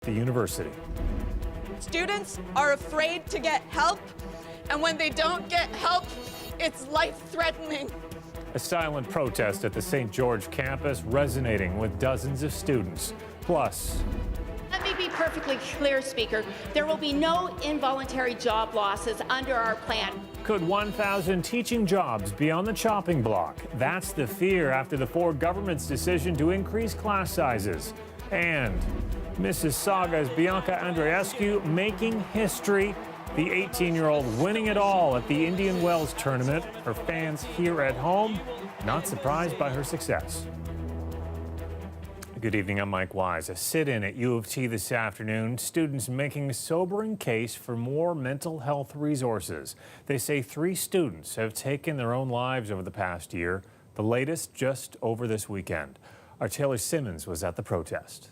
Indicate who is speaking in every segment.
Speaker 1: the university.
Speaker 2: Students are afraid to get help, and when they don't get help, it's life-threatening.
Speaker 1: A silent protest at the St. George campus resonating with dozens of students. Plus,
Speaker 3: let me be perfectly clear, Speaker. There will be no involuntary job losses under our plan.
Speaker 1: could 1,000 teaching jobs be on the chopping block? That's the fear after the Ford government's decision to increase class sizes. And Mississauga's Bianca Andreescu making history. The 18-year-old winning it all at the Indian Wells tournament. Her fans here at home not surprised by her success. Good evening, I'm Mike Wise. A sit-in at U of T this afternoon. Students making a sobering case for more mental health resources. They say 3 students have taken their own lives over the past year, the latest just over this weekend. Our Taylor Simmons was at the protest.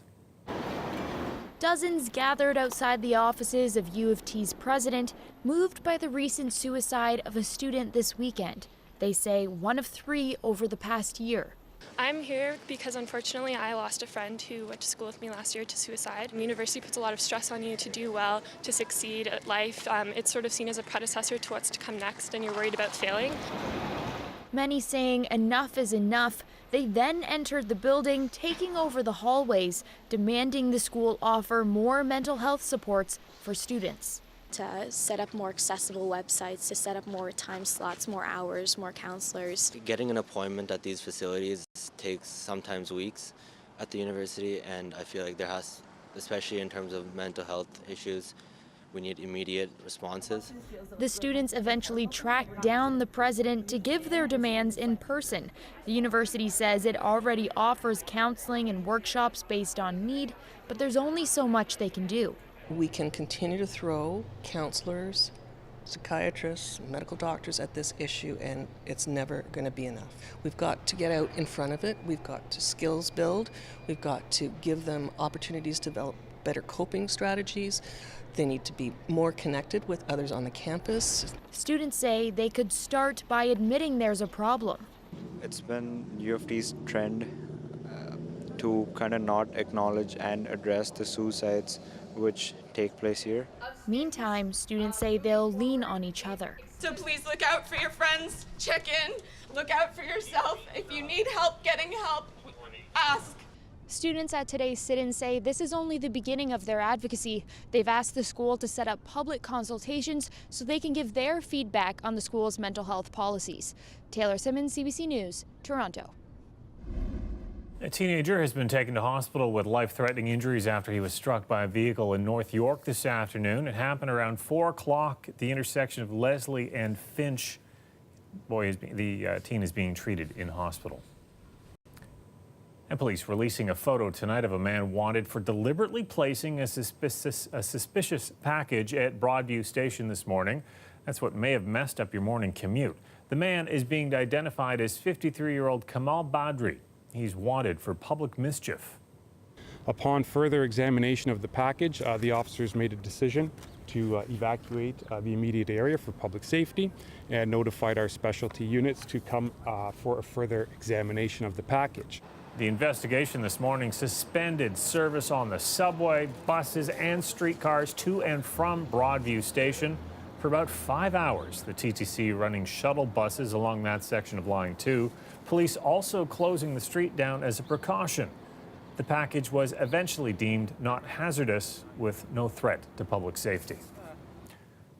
Speaker 4: Dozens gathered outside the offices of U of T's president, moved by the recent suicide of a student this weekend. They say one of 3 over the past year.
Speaker 5: I'm here because unfortunately I lost a friend who went to school with me last year to suicide. The university puts a lot of stress on you to do well, to succeed at life. It's sort of seen as a predecessor to what's to come next, and you're worried about failing.
Speaker 4: Many saying enough is enough. They then entered the building, taking over the hallways, demanding the school offer more mental health supports for students.
Speaker 6: To set up more accessible websites, to set up more time slots, more hours, more counselors.
Speaker 7: Getting an appointment at these facilities takes sometimes weeks at the university, and I feel like there has, especially in terms of mental health issues, we need immediate responses.
Speaker 4: The students eventually tracked down the president to give their demands in person. The university says it already offers counseling and workshops based on need, but there's only so much they can do.
Speaker 8: We can continue to throw counselors, psychiatrists, medical doctors at this issue, and it's never going to be enough. We've got to get out in front of it. We've got to skills build. We've got to give them opportunities to develop better coping strategies. They need to be more connected with others on the campus.
Speaker 4: Students say they could start by admitting there's a problem.
Speaker 9: It's been U of T's trend to kind of not acknowledge and address the suicides which take place here.
Speaker 4: Meantime, students say they'll lean on each other.
Speaker 2: So please look out for your friends, check in, look out for yourself. If you need help getting help, ask.
Speaker 4: Students at today's sit-in say this is only the beginning of their advocacy. They've asked the school to set up public consultations so they can give their feedback on the school's mental health policies. Taylor Simmons, CBC News, Toronto.
Speaker 1: A teenager has been taken to hospital with life-threatening injuries after he was struck by a vehicle in North York this afternoon. It happened around 4 o'clock at the intersection of Leslie and Finch. The teen is being treated in hospital. And police releasing a photo tonight of a man wanted for deliberately placing a suspicious package at Broadview Station this morning. That's what may have messed up your morning commute. The man is being identified as 53-year-old Kamal Badri. He's wanted for public mischief.
Speaker 10: Upon further examination of the package, the officers made a decision to evacuate the immediate area for public safety and notified our specialty units to come for a further examination of the package.
Speaker 1: The investigation this morning suspended service on the subway, buses, and streetcars to and from Broadview Station for about 5 hours. The TTC running shuttle buses along that section of Line 2. Police also closing the street down as a precaution. The package was eventually deemed not hazardous with no threat to public safety.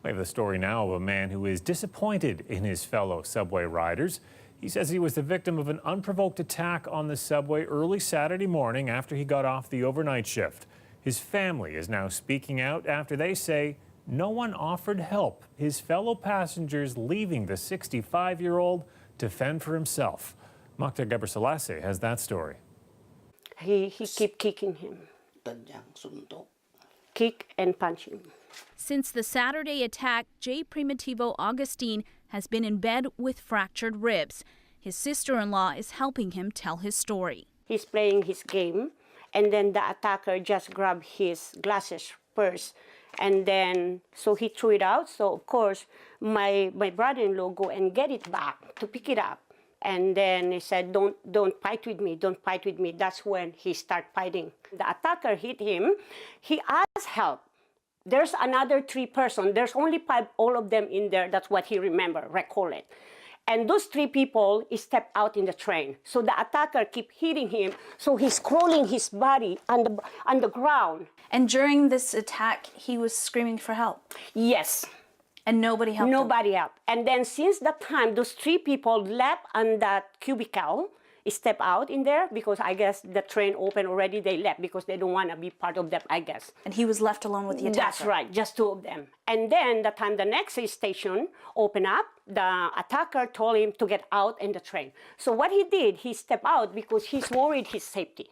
Speaker 1: We have the story now of a man who is disappointed in his fellow subway riders. He says he was the victim of an unprovoked attack on the subway early Saturday morning after he got off the overnight shift. His family is now speaking out after they say no one offered help. His fellow passengers leaving the 65-year-old to fend for himself. Makta Gebrselassie has that story.
Speaker 11: He keep kicking him. Kick and punch him.
Speaker 12: Since the Saturday attack, J. Primitivo Augustine has been in bed with fractured ribs. His sister-in-law is helping him tell his story.
Speaker 11: He's playing his game, and then the attacker just grabbed his glasses purse, and then so he threw it out. So of course my brother-in-law go and get it back to pick it up, And then he said, don't fight with me, don't fight with me. That's when he started fighting. The attacker hit him. He asked help. There's another 3 persons. There's only 5, all of them in there. That's what he recall it. And those 3 people stepped out in the train. So the attacker kept hitting him. So he's crawling his body on the ground.
Speaker 12: And during this attack, he was screaming for help?
Speaker 11: Yes.
Speaker 12: And nobody helped him?
Speaker 11: Nobody helped. And then since that time, those 3 people left on that cubicle, step out in there, because I guess the train opened already. They left because they don't want to be part of that, I guess.
Speaker 12: And he was left alone with the attacker?
Speaker 11: That's right, just 2 of them. And then the time the next station opened up, the attacker told him to get out in the train. So what he did, he stepped out because he's worried his safety.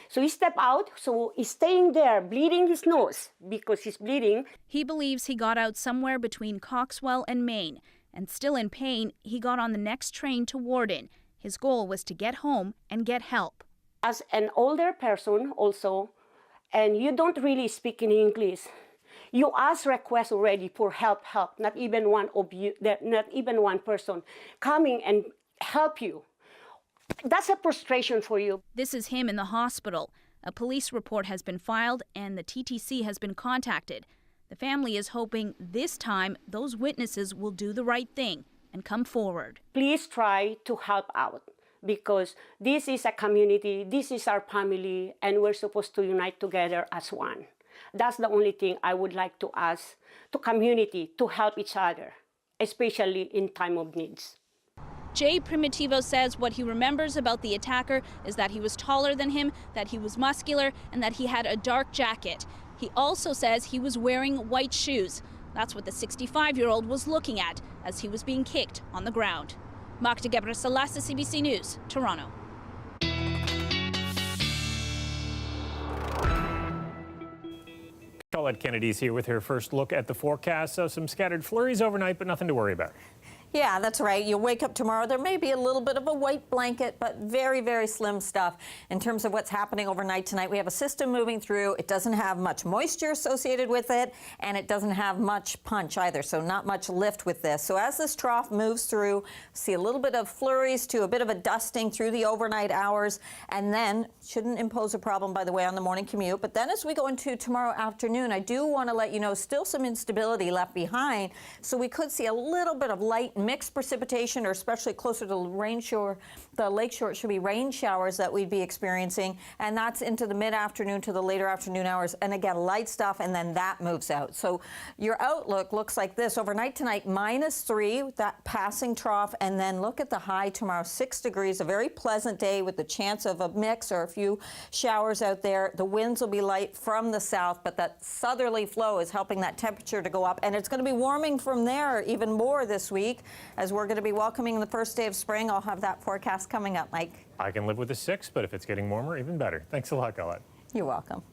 Speaker 11: So he stepped out, so he's staying there, bleeding his nose because he's bleeding.
Speaker 12: He believes he got out somewhere between Coxwell and Maine, and still in pain, he got on the next train to Warden. His goal was to get home and get help.
Speaker 11: As an older person also, and you don't really speak in English, you ask requests already for help, not even one of you, not even one person coming and help you. That's a frustration for you.
Speaker 12: This is him in the hospital. A police report has been filed and the TTC has been contacted. The family is hoping this time those witnesses will do the right thing and come forward.
Speaker 11: Please try to help out, because this is a community, this is our family, and we're supposed to unite together as one. That's the only thing I would like to ask to community, to help each other, especially in time of needs.
Speaker 12: Jay Primitivo says what he remembers about the attacker is that he was taller than him, that he was muscular, and that he had a dark jacket. He also says he was wearing white shoes. That's what the 65-year-old was looking at as he was being kicked on the ground. Magda Gebre-Selassie, CBC News, Toronto.
Speaker 1: Colette Kennedy's here with her first look at the forecast. So some scattered flurries overnight, but nothing to worry about.
Speaker 13: Yeah, that's right. You'll wake up tomorrow. There may be a little bit of a white blanket, but very, very slim stuff. In terms of what's happening overnight tonight, we have a system moving through. It doesn't have much moisture associated with it, and it doesn't have much punch either, so not much lift with this. So as this trough moves through, see a little bit of flurries to a bit of a dusting through the overnight hours, and then shouldn't impose a problem, by the way, on the morning commute. But then as we go into tomorrow afternoon, I do want to let you know still some instability left behind, so we could see a little bit of light mixed precipitation, or especially closer to the lakeshore, it should be rain showers that we'd be experiencing, and that's into the mid-afternoon to the later afternoon hours, and again light stuff, and then that moves out. So your outlook looks like this. Overnight tonight, -3, that passing trough, and then look at the high tomorrow, 6 degrees, a very pleasant day with the chance of a mix or a few showers out there. The winds will be light from the south, but that southerly flow is helping that temperature to go up, and it's going to be warming from there even more this week as we're going to be welcoming the first day of spring. I'll have that forecast coming up, Mike.
Speaker 1: I can live with the 6, but if it's getting warmer, even better. Thanks a lot, Colette.
Speaker 13: You're welcome.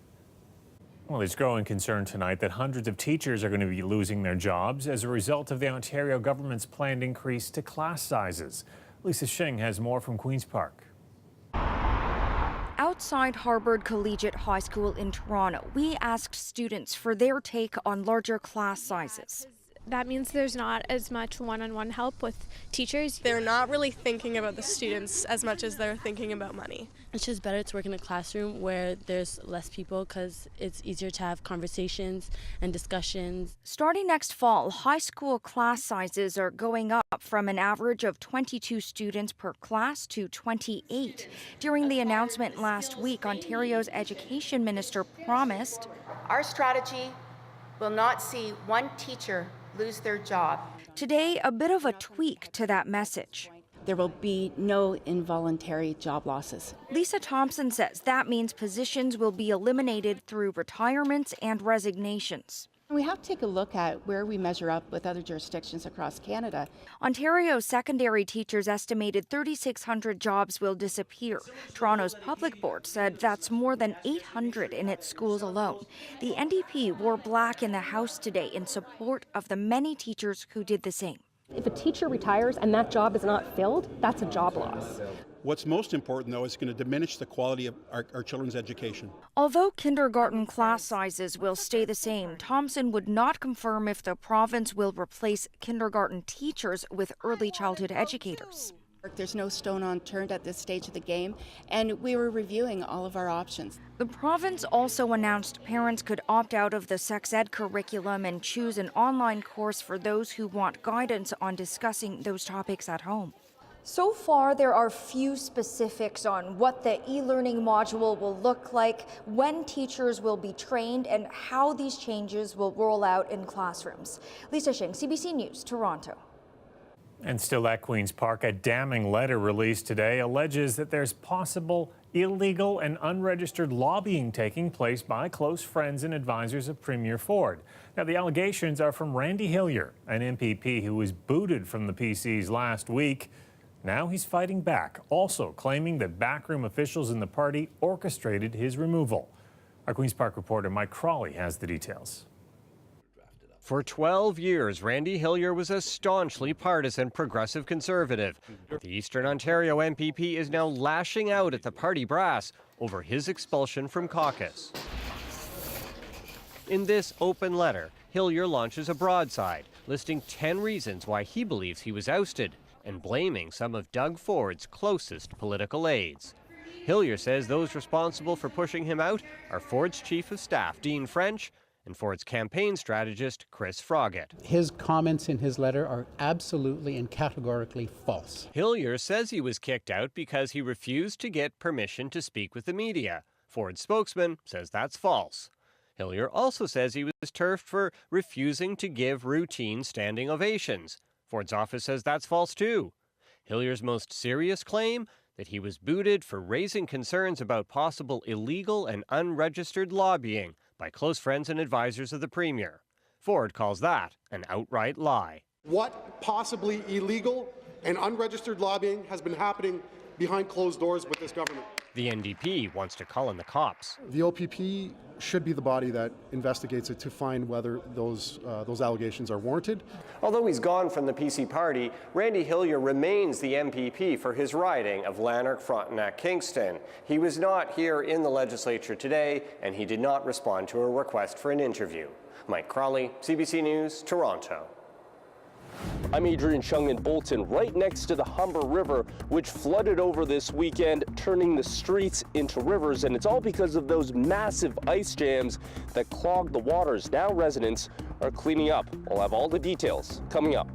Speaker 1: Well, there's growing concern tonight that hundreds of teachers are going to be losing their jobs as a result of the Ontario government's planned increase to class sizes. Lisa Shing has more from Queen's Park.
Speaker 14: Outside Harvard Collegiate High School in Toronto, we asked students for their take on larger class sizes.
Speaker 15: That means there's not as much one-on-one help with teachers.
Speaker 16: They're not really thinking about the students as much as they're thinking about money.
Speaker 17: It's just better to work in a classroom where there's less people because it's easier to have conversations and discussions.
Speaker 14: Starting next fall, high school class sizes are going up from an average of 22 students per class to 28. During the announcement last week, Ontario's education minister promised,
Speaker 18: "Our strategy will not see one teacher lose their job."
Speaker 14: Today, a bit of a tweak to that message.
Speaker 17: There will be no involuntary job losses.
Speaker 14: Lisa Thompson says that means positions will be eliminated through retirements and resignations.
Speaker 19: We have to take a look at where we measure up with other jurisdictions across Canada.
Speaker 14: Ontario's secondary teachers estimated 3,600 jobs will disappear. Toronto's public board said that's more than 800 in its schools alone. The NDP wore black in the House today in support of the many teachers who did the same.
Speaker 20: If a teacher retires and that job is not filled, that's a job loss.
Speaker 21: What's most important, though, is going to diminish the quality of our children's education.
Speaker 14: Although kindergarten class sizes will stay the same, Thompson would not confirm if the province will replace kindergarten teachers with early childhood educators.
Speaker 19: There's no stone unturned at this stage of the game, and we were reviewing all of our options.
Speaker 14: The province also announced parents could opt out of the sex ed curriculum and choose an online course for those who want guidance on discussing those topics at home.
Speaker 3: So far, there are few specifics on what the e-learning module will look like, when teachers will be trained, and how these changes will roll out in classrooms. Lisa Shing, CBC News, Toronto.
Speaker 1: And still at Queen's Park, a damning letter released today alleges that there's possible illegal and unregistered lobbying taking place by close friends and advisors of Premier Ford. Now, the allegations are from Randy Hillier, an MPP who was booted from the PCs last week. Now he's fighting back, also claiming that backroom officials in the party orchestrated his removal. Our Queen's Park reporter Mike Crawley has the details.
Speaker 22: For 12 years, Randy Hillier was a staunchly partisan progressive conservative. The Eastern Ontario MPP is now lashing out at the party brass over his expulsion from caucus. In this open letter, Hillier launches a broadside, listing 10 reasons why he believes he was ousted and blaming some of Doug Ford's closest political aides. Hillier says those responsible for pushing him out are Ford's chief of staff, Dean French, and Ford's campaign strategist, Chris Froggatt.
Speaker 21: His comments in his letter are absolutely and categorically false.
Speaker 22: Hillier says he was kicked out because he refused to get permission to speak with the media. Ford's spokesman says that's false. Hillier also says he was turfed for refusing to give routine standing ovations. Ford's office says that's false too. Hillier's most serious claim, that he was booted for raising concerns about possible illegal and unregistered lobbying by close friends and advisors of the Premier. Ford calls that an outright lie.
Speaker 23: What possibly illegal and unregistered lobbying has been happening behind closed doors with this government?
Speaker 22: The NDP wants to call in the cops.
Speaker 23: The OPP should be the body that investigates it to find whether those allegations are warranted.
Speaker 22: Although he's gone from the PC party, Randy Hillier remains the MPP for his riding of Lanark-Frontenac-Kingston. He was not here in the legislature today, and he did not respond to a request for an interview. Mike Crawley, CBC News, Toronto.
Speaker 24: I'm Adrian Chung in Bolton, right next to the Humber River, which flooded over this weekend, turning the streets into rivers, and it's all because of those massive ice jams that clogged the waters. Now residents are cleaning up. We'll have all the details coming up.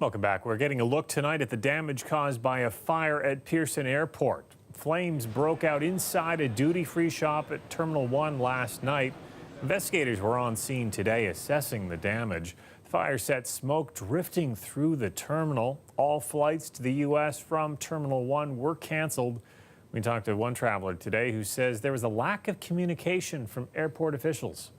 Speaker 1: Welcome back. We're getting a look tonight at the damage caused by a fire at Pearson Airport. Flames broke out inside a duty-free shop at Terminal 1 last night. Investigators were on scene today assessing the damage. The fire set smoke drifting through the terminal. All flights to the U.S. from Terminal 1 were canceled. We talked to one traveler today who says there was a lack of communication from airport officials.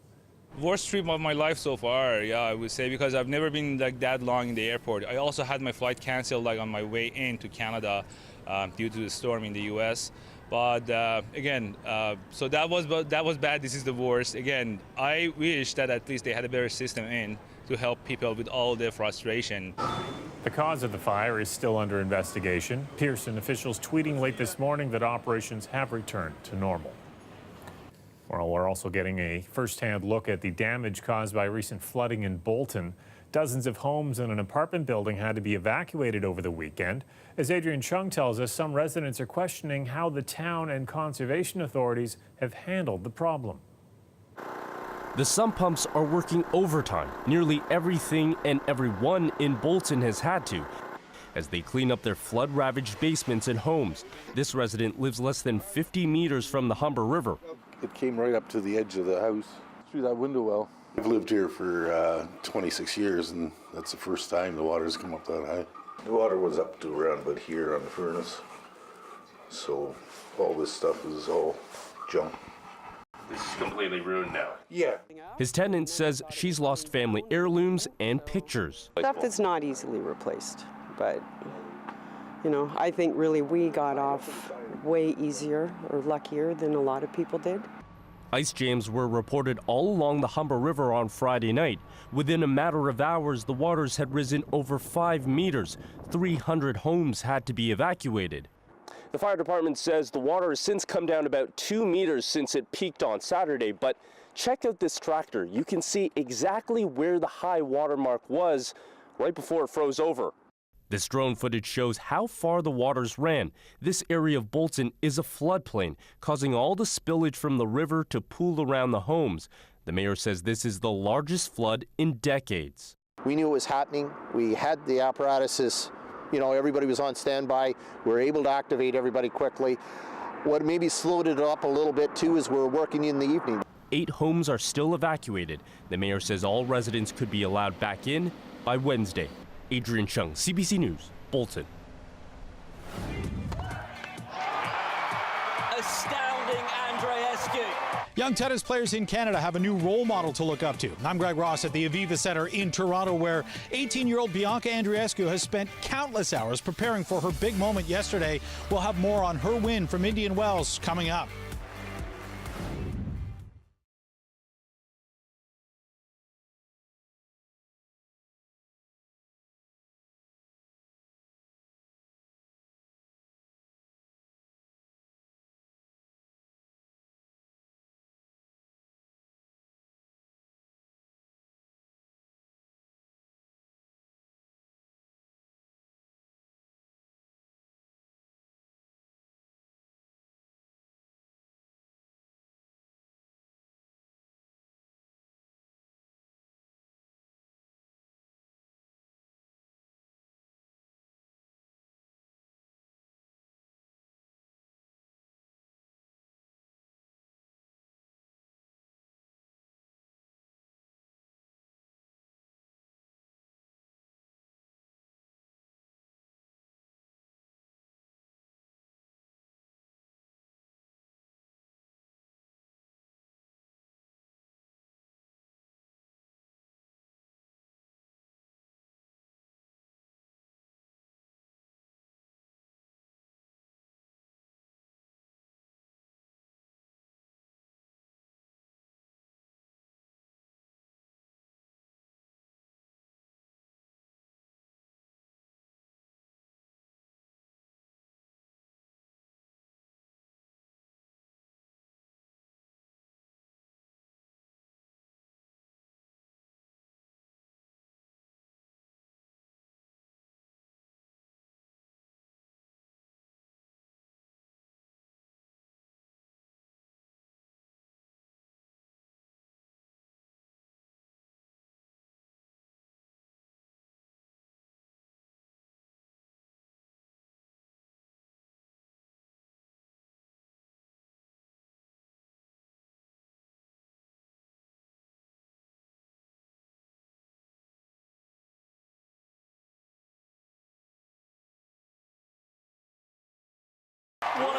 Speaker 5: Worst trip of my life so far, yeah, I would say, because I've never been like that long in the airport. I also had my flight canceled like on my way into Canada due to the storm in the U.S. But again, so that was bad. This is the worst. Again, I wish that at least they had a better system in to help people with all their frustration.
Speaker 1: The cause of the fire is still under investigation. Pearson officials tweeting late this morning that operations have returned to normal. Well, we're also getting a first-hand look at the damage caused by recent flooding in Bolton. Dozens of homes and an apartment building had to be evacuated over the weekend. As Adrian Chung tells us, some residents are questioning how the town and conservation authorities have handled the problem.
Speaker 24: The sump pumps are working overtime. Nearly everything and everyone in Bolton has had to, as they clean up their flood-ravaged basements and homes. This resident lives less than 50 meters from the Humber River.
Speaker 6: It came right up to the edge of the house, through that window well. I've lived here for 26 years, and that's the first time the water's come up that high. The water was up to around about here on the furnace, so all this stuff is all junk.
Speaker 24: This is completely ruined now.
Speaker 6: Yeah.
Speaker 24: His tenant says she's lost family heirlooms and pictures.
Speaker 7: Stuff that's not easily replaced, but you know, I think really we got off way easier or luckier than a lot of people did.
Speaker 24: Ice jams were reported all along the Humber River on Friday night. Within a matter of hours, the waters had risen over 5 meters. 300 homes had to be evacuated. The fire department says the water has since come down about 2 meters since it peaked on Saturday, but check out this tractor. You can see exactly where the high water mark was right before it froze over. This drone footage shows how far the waters ran. This area of Bolton is a floodplain, causing all the spillage from the river to pool around the homes. The mayor says this is the largest flood in decades.
Speaker 8: We knew it was happening. We had the apparatuses, you know, everybody was on standby. We were able to activate everybody quickly. What maybe slowed it up a little bit too is we're working in the evening.
Speaker 24: 8 homes are still evacuated. The mayor says all residents could be allowed back in by Wednesday. Adrian Chung, CBC News, Bolton.
Speaker 25: Astounding Andreescu.
Speaker 26: Young tennis players in Canada have a new role model to look up to. I'm Greg Ross at the Aviva Centre in Toronto, where 18-year-old Bianca Andreescu has spent countless hours preparing for her big moment yesterday. We'll have more on her win from Indian Wells coming up.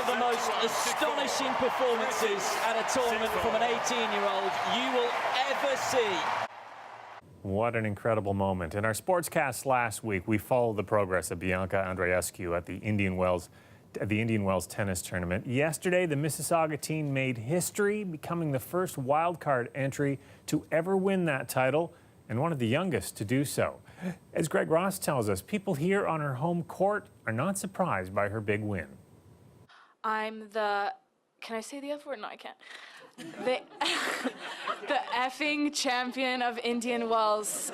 Speaker 25: of the most astonishing performances at a tournament from an 18-year-old you will ever see.
Speaker 1: What an incredible moment. In our sportscast last week, we followed the progress of Bianca Andreescu at the Indian Wells tennis tournament. Yesterday, the Mississauga team made history, becoming the first wildcard entry to ever win that title and one of the youngest to do so. As Greg Ross tells us, people here on her home court are not surprised by her big win.
Speaker 2: I'm the, can I say the F word? No, I can't. The effing champion of Indian Wells.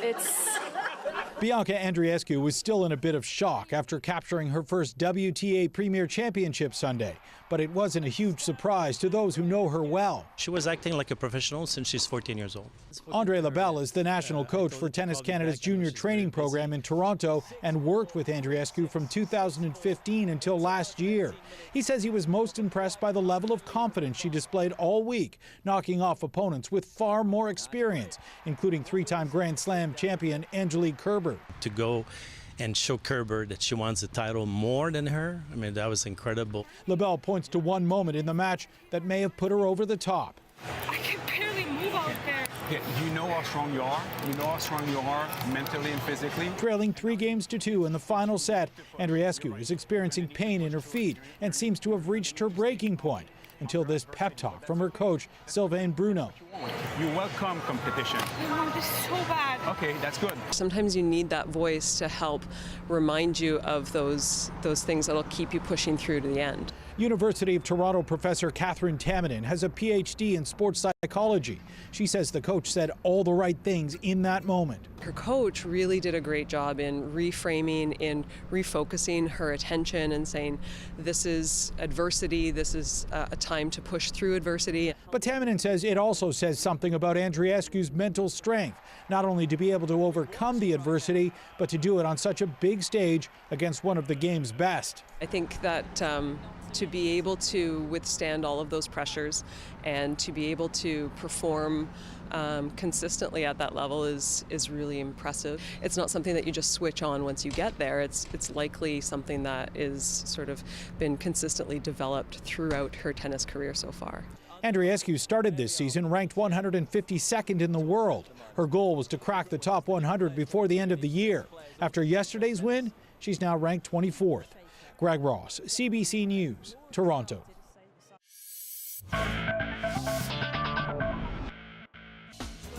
Speaker 26: Bianca Andreescu was still in a bit of shock after capturing her first WTA Premier Championship Sunday, but it wasn't a huge surprise to those who know her well.
Speaker 4: She was acting like a professional since she's 14 years old.
Speaker 26: Andre LaBelle is the national coach for Tennis Canada's junior training program in Toronto and worked with Andreescu from 2015 until last year. He says he was most impressed by the level of confidence she displayed all week, knocking off opponents with far more experience, including three-time Grand Slam champion Angelique Kerber.
Speaker 4: To go and show Kerber that she wants the title more than her, I mean, that was incredible.
Speaker 26: LaBelle points to one moment in the match that may have put her over the top.
Speaker 2: I can barely move out there.
Speaker 9: Yeah, you know how strong you are. You know how strong you are mentally and physically.
Speaker 26: Trailing 3-2 in the final set, Andreescu is experiencing pain in her feet and seems to have reached her breaking point until this pep talk from her coach, Sylvain Bruno.
Speaker 9: You welcome competition.
Speaker 2: I want this so bad.
Speaker 9: Okay, that's good.
Speaker 7: Sometimes you need that voice to help remind you of those things that'll keep you pushing through to the end.
Speaker 26: University of Toronto professor Catherine Tamminen has a PhD in sports psychology. She says the coach said all the right things in that moment.
Speaker 7: Her coach really did a great job in reframing, in refocusing her attention and saying, this is adversity, this is a time to push through adversity.
Speaker 26: But Tamminen says it also says something about Andreescu's mental strength, not only to be able to overcome the adversity, but to do it on such a big stage against one of the game's best.
Speaker 7: I think that to be able to withstand all of those pressures and to be able to perform consistently at that level is really impressive. It's not something that you just switch on once you get there. It's likely something that is sort of been consistently developed throughout her tennis career so far.
Speaker 26: Andreescu started this season ranked 152nd in the world. Her goal was to crack the top 100 before the end of the year. After yesterday's win, she's now ranked 24th. Greg Ross, CBC News, Toronto.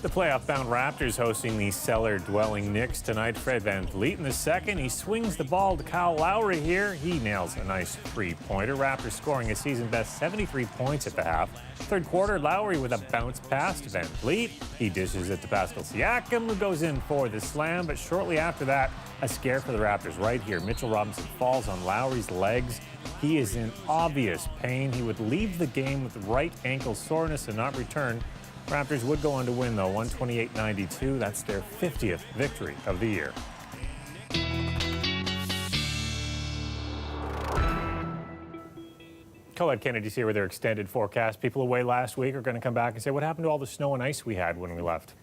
Speaker 1: The playoff-bound Raptors hosting the cellar-dwelling Knicks tonight. Fred VanVleet in the second. He swings the ball to Kyle Lowry here. He nails a nice three-pointer. Raptors scoring a season-best 73 points at the half. Third quarter, Lowry with a bounce pass to VanVleet. He dishes it to Pascal Siakam, who goes in for the slam. But shortly after that, a scare for the Raptors right here. Mitchell Robinson falls on Lowry's legs. He is in obvious pain. He would leave the game with right ankle soreness and not return. Raptors would go on to win, though, 128-92. That's their 50th victory of the year. Colette Kennedy's here with their extended forecast. People away last week are going to come back and say, what happened to all the snow and ice we had when we left?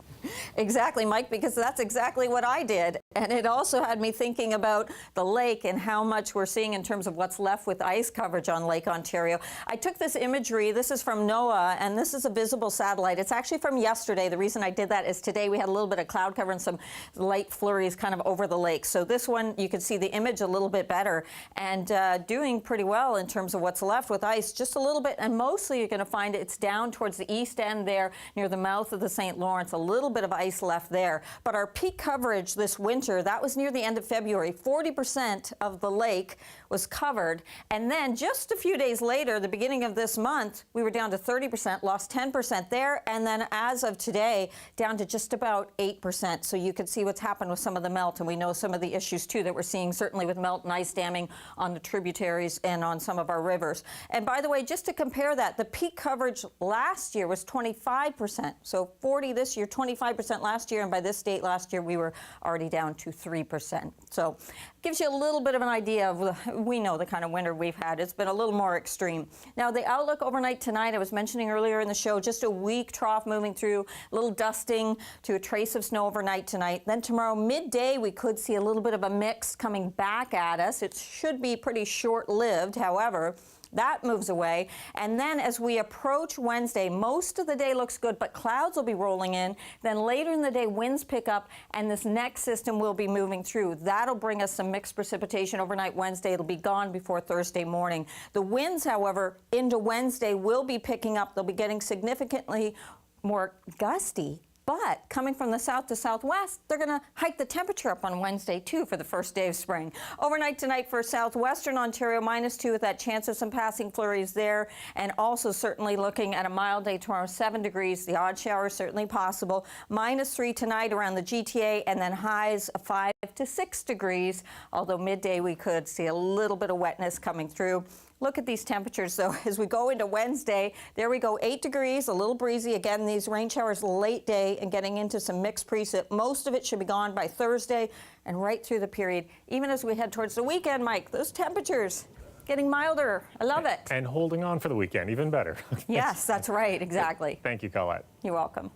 Speaker 13: Exactly, Mike, because that's exactly what I did. And it also had me thinking about the lake and how much we're seeing in terms of what's left with ice coverage on Lake Ontario. I took this imagery. This is from NOAA, and this is a visible satellite. It's actually from yesterday. The reason I did that is today we had a little bit of cloud cover and some light flurries kind of over the lake. So this one, you can see the image a little bit better and doing pretty well in terms of what's left with ice, just a little bit. And mostly you're going to find it's down towards the east end there near the mouth of the St. Lawrence, a little bit of ice left there. But our peak coverage this winter, that was near the end of February. 40% of the lake was covered. And then just a few days later, the beginning of this month, we were down to 30%, lost 10% there. And then as of today, down to just about 8%. So you can see what's happened with some of the melt. And we know some of the issues, too, that we're seeing, certainly with melt and ice damming on the tributaries and on some of our rivers. And by the way, just to compare that, the peak coverage last year was 25%. So 40 this year, 25% last year. And by this date last year, we were already down to 3%. So it gives you a little bit of an idea of, we know the kind of winter we've had. It's been a little more extreme. Now, the outlook overnight tonight, I was mentioning earlier in the show, just a weak trough moving through, a little dusting to a trace of snow overnight tonight. Then tomorrow midday, we could see a little bit of a mix coming back at us. It should be pretty short-lived, however. That moves away. And then as we approach Wednesday, most of the day looks good, but clouds will be rolling in. Then later in the day, winds pick up, and this next system will be moving through. That'll bring us some mixed precipitation overnight Wednesday. It'll be gone before Thursday morning. The winds, however, into Wednesday will be picking up. They'll be getting significantly more gusty. But coming from the south to southwest, they're going to hike the temperature up on Wednesday, too, for the first day of spring. Overnight tonight for southwestern Ontario, -2 with that chance of some passing flurries there. And also certainly looking at a mild day tomorrow, 7 degrees. The odd shower certainly possible. -3 tonight around the GTA, and then highs of 5 to 6 degrees. Although midday we could see a little bit of wetness coming through. Look at these temperatures, though, as we go into Wednesday. There we go, 8 degrees, a little breezy. Again, these rain showers late day and getting into some mixed precip. Most of it should be gone by Thursday and right through the period. Even as we head towards the weekend, Mike, those temperatures getting milder. I love it.
Speaker 1: And holding on for the weekend, even better.
Speaker 13: Yes, that's right, exactly.
Speaker 1: Thank you, Colette.
Speaker 13: You're welcome.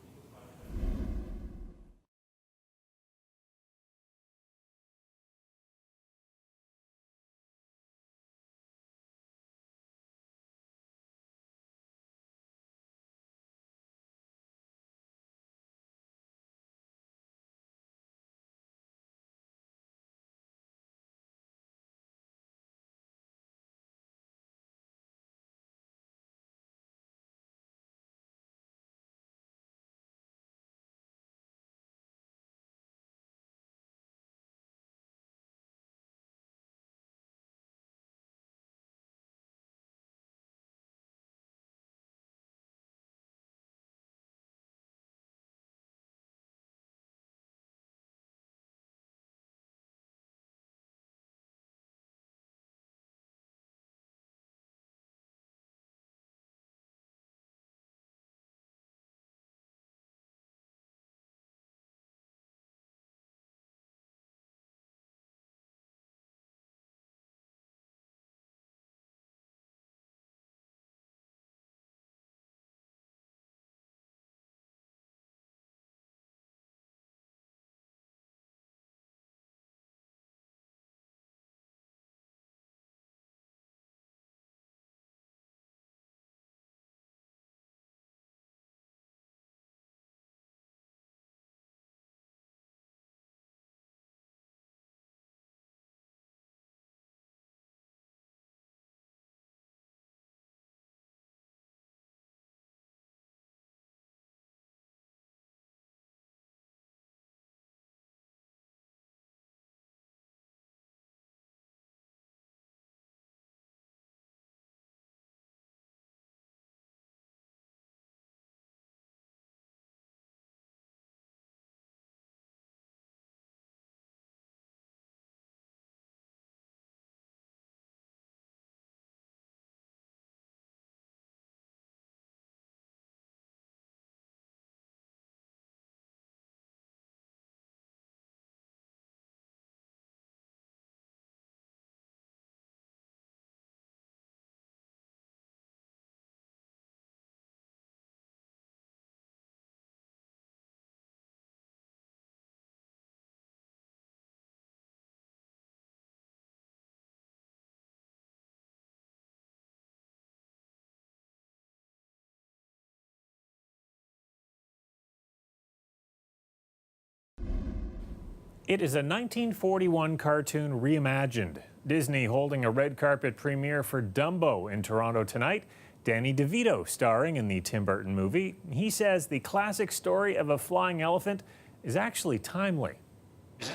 Speaker 1: It is a 1941 cartoon reimagined. Disney holding a red carpet premiere for Dumbo in Toronto tonight. Danny DeVito starring in the Tim Burton movie. He says the classic story of a flying elephant is actually timely.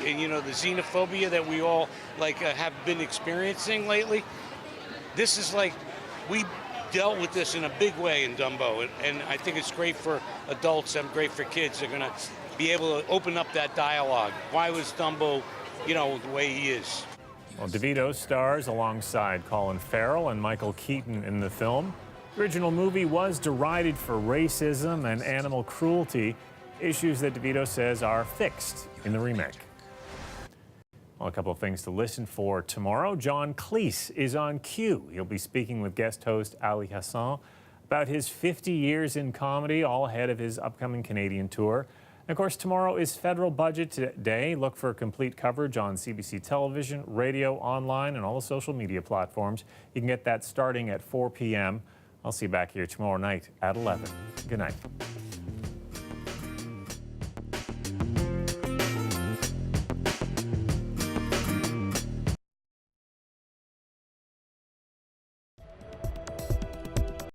Speaker 10: And you know, the xenophobia that we all have been experiencing lately, this is we dealt with this in a big way in Dumbo, and I think it's great for adults and great for kids. They're going to be able to open up that dialogue. Why was Dumbo, the way he is?
Speaker 1: Well, DeVito stars alongside Colin Farrell and Michael Keaton in the film. The original movie was derided for racism and animal cruelty, issues that DeVito says are fixed in the remake. Well, a couple of things to listen for tomorrow. John Cleese is on cue. He'll be speaking with guest host Ali Hassan about his 50 years in comedy, all ahead of his upcoming Canadian tour. And of course, tomorrow is federal budget day. Look for complete coverage on CBC television, radio, online, and all the social media platforms. You can get that starting at 4 p.m. I'll see you back here tomorrow night at 11. Good night.